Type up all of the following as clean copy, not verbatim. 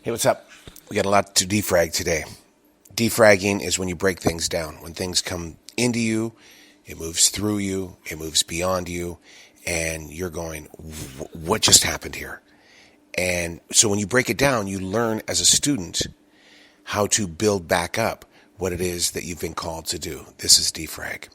Hey, what's up? We got a lot to defrag today. Defragging is when you break things down. When things come into you, it moves through you, it moves beyond you, and you're going, what just happened here? And so when you break it down, you learn as a student how to build back up what it is that you've been called to do. This is defrag.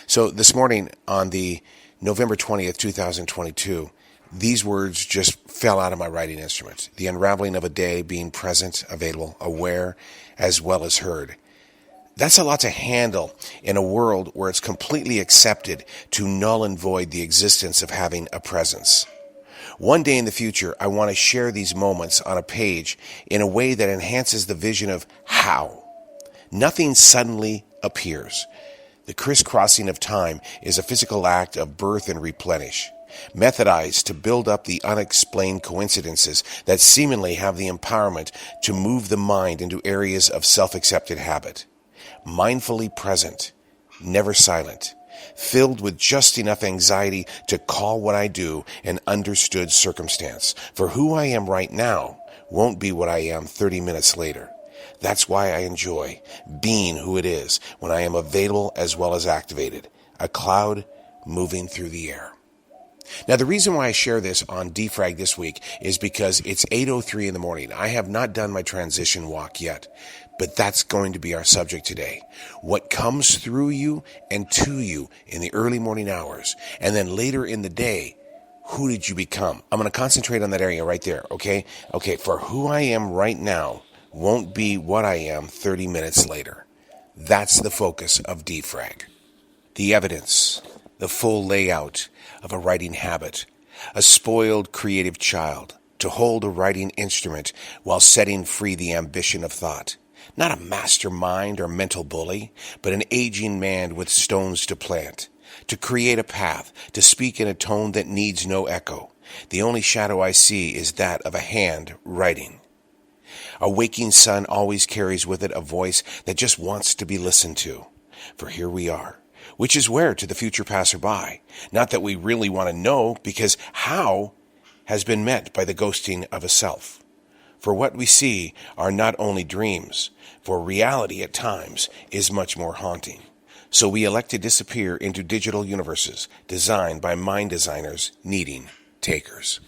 So this morning on the November 20th, 2022, these words just fell out of my writing instrument. The unraveling of a day, being present, available, aware, as well as heard. That's a lot to handle in a world where it's completely accepted to null and void the existence of having a presence. One day in the future, I want to share these moments on a page in a way that enhances the vision of how. Nothing suddenly appears. The crisscrossing of time is a physical act of birth and replenish, methodized to build up the unexplained coincidences that seemingly have the empowerment to move the mind into areas of self-accepted habit. Mindfully present, never silent, filled with just enough anxiety to call what I do an understood circumstance. For who I am right now won't be what I am 30 minutes later. That's why I enjoy being who it is when I am available as well as activated, a cloud moving through the air. Now, the reason why I share this on Defrag this week is because it's 8:03 in the morning. I have not done my transition walk yet, but that's going to be our subject today. What comes through you and to you in the early morning hours, and then later in the day, who did you become? I'm going to concentrate on that area right there, okay? Okay, for who I am right now won't be what I am 30 minutes later. That's the focus of Defrag. The evidence, the full layout of a writing habit, a spoiled creative child to hold a writing instrument while setting free the ambition of thought. Not a mastermind or mental bully, but an aging man with stones to plant, to create a path, to speak in a tone that needs no echo. The only shadow I see is that of a hand writing. A waking sun always carries with it a voice that just wants to be listened to. For here we are. Which is where to the future passerby. Not that we really want to know, because how has been met by the ghosting of a self. For what we see are not only dreams, for reality at times is much more haunting. So we elect to disappear into digital universes designed by mind designers needing takers.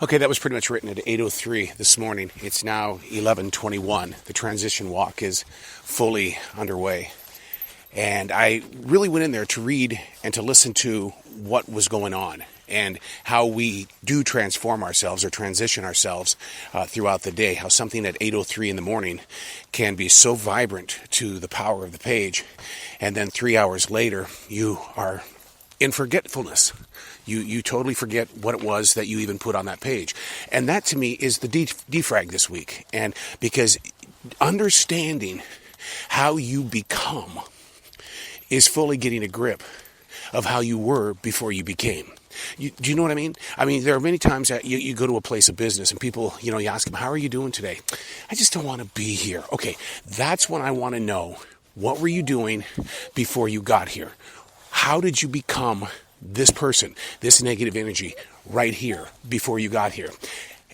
Okay, that was pretty much written at 8:03 this morning. It's now 11:21. The transition walk is fully underway. And I really went in there to read and to listen to what was going on and how we do transform ourselves or transition ourselves throughout the day. How something at 8:03 in the morning can be so vibrant to the power of the page. And then 3 hours later, you are in forgetfulness. You totally forget what it was that you even put on that page. And that to me is the defrag this week. And because understanding how you become is fully getting a grip of how you were before you became. Do you know what I mean? I mean, there are many times that you go to a place of business and people, you ask them, how are you doing today? I just don't want to be here. Okay, that's when I want to know, what were you doing before you got here? How did you become this person, this negative energy right here before you got here?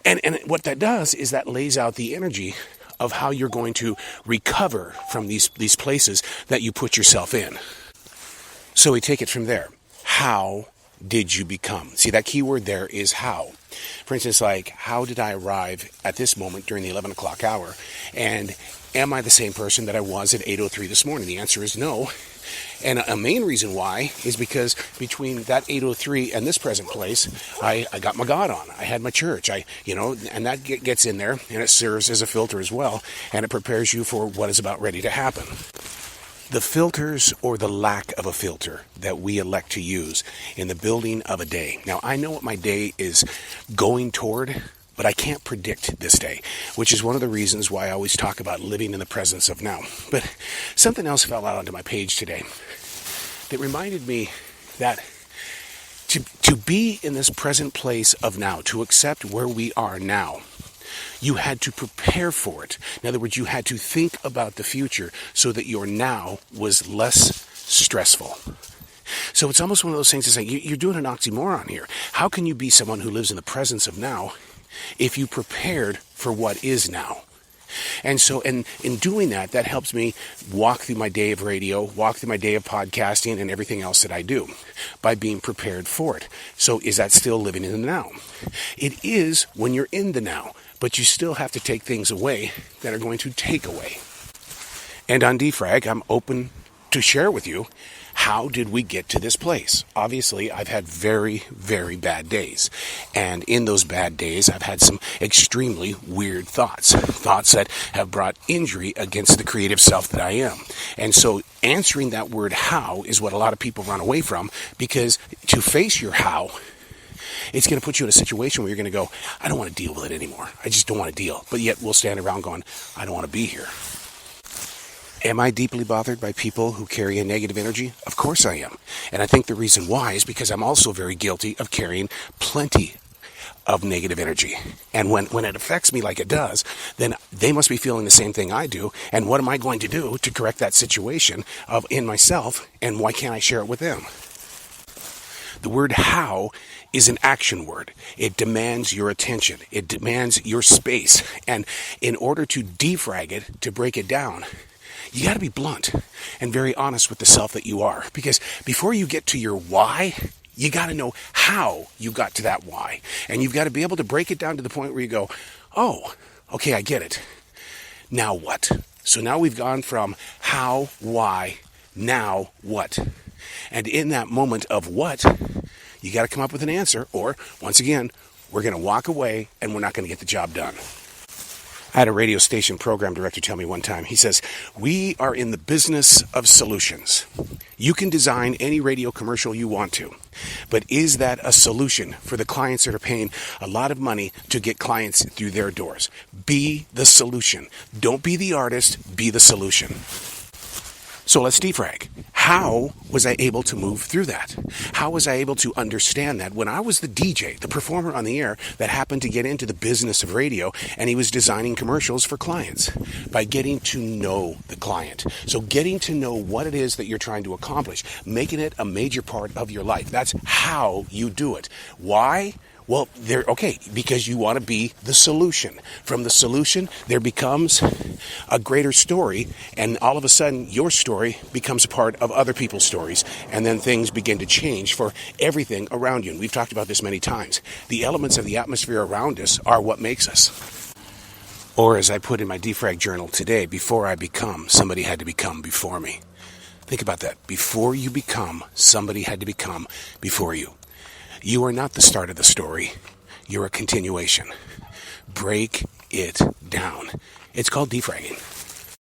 And what that does is that lays out the energy of how you're going to recover from these places that you put yourself in. So we take it from there. How did you become? See, that key word there is how. For instance, like, how did I arrive at this moment during the 11 o'clock hour? And am I the same person that I was at 8:03 this morning? The answer is no. And a main reason why is because between that 8:03 and this present place, I got my God on. I had my church. And that gets in there, and it serves as a filter as well, and it prepares you for what is about ready to happen. The filters, or the lack of a filter, that we elect to use in the building of a day. Now, I know what my day is going toward, but I can't predict this day, which is one of the reasons why I always talk about living in the presence of now. But something else fell out onto my page today that reminded me that to be in this present place of now, to accept where we are now, you had to prepare for it. In other words, you had to think about the future so that your now was less stressful. So it's almost one of those things that's like, you're doing an oxymoron here. How can you be someone who lives in the presence of now if you prepared for what is now. And so in doing that, that helps me walk through my day of radio, walk through my day of podcasting and everything else that I do by being prepared for it. So is that still living in the now? It is when you're in the now, but you still have to take things away that are going to take away. And on Defrag, I'm open to share with you, how did we get to this place? Obviously, I've had very, very bad days. And in those bad days, I've had some extremely weird thoughts that have brought injury against the creative self that I am. And so answering that word how is what a lot of people run away from, because to face your how, it's going to put you in a situation where you're going to go, I don't want to deal with it anymore. I just don't want to deal. But yet we'll stand around going, I don't want to be here. Am I deeply bothered by people who carry a negative energy? Of course I am. And I think the reason why is because I'm also very guilty of carrying plenty of negative energy. And when it affects me like it does, then they must be feeling the same thing I do. And what am I going to do to correct that situation in myself? And why can't I share it with them? The word how is an action word. It demands your attention. It demands your space. And in order to defrag it, to break it down, you got to be blunt and very honest with the self that you are. Because before you get to your why, you got to know how you got to that why. And you've got to be able to break it down to the point where you go, oh, okay, I get it. Now what? So now we've gone from how, why, now what? And in that moment of what, you got to come up with an answer. Or, once again, we're going to walk away and we're not going to get the job done. I had a radio station program director tell me one time, he says, we are in the business of solutions. You can design any radio commercial you want to, but is that a solution for the clients that are paying a lot of money to get clients through their doors? Be the solution. Don't be the artist, be the solution. So let's defrag. How was I able to move through that? How was I able to understand that when I was the DJ, the performer on the air that happened to get into the business of radio, and he was designing commercials for clients? By getting to know the client. So getting to know what it is that you're trying to accomplish, making it a major part of your life. That's how you do it. Why? Well, because you want to be the solution. From the solution, there becomes a greater story, and all of a sudden, your story becomes a part of other people's stories, and then things begin to change for everything around you. And we've talked about this many times. The elements of the atmosphere around us are what makes us. Or, as I put in my Defrag journal today, before I become, somebody had to become before me. Think about that. Before you become, somebody had to become before you. You are not the start of the story. You're a continuation. Break it down. It's called defragging.